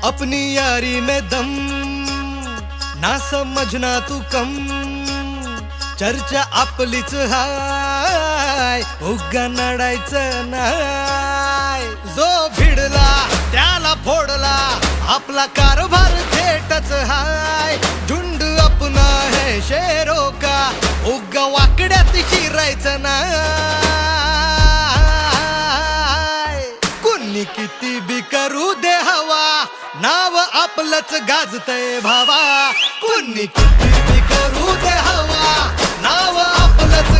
अपनी यारी में दम ना समझना तू कम, चर्चा आपलीच हाय, उगा नडायचं नाय. जो भिडला त्याला फोडला, आपला कारभार थेटच हाय. झुंड अपना है शेरों का, उगा वाकड्यात शिरायचं नाय. कुणी किती बी करू दे हवा, नाव आपलंच गाजतय भावा. कुणी किती बी करू दे हवा, नाव आपलंच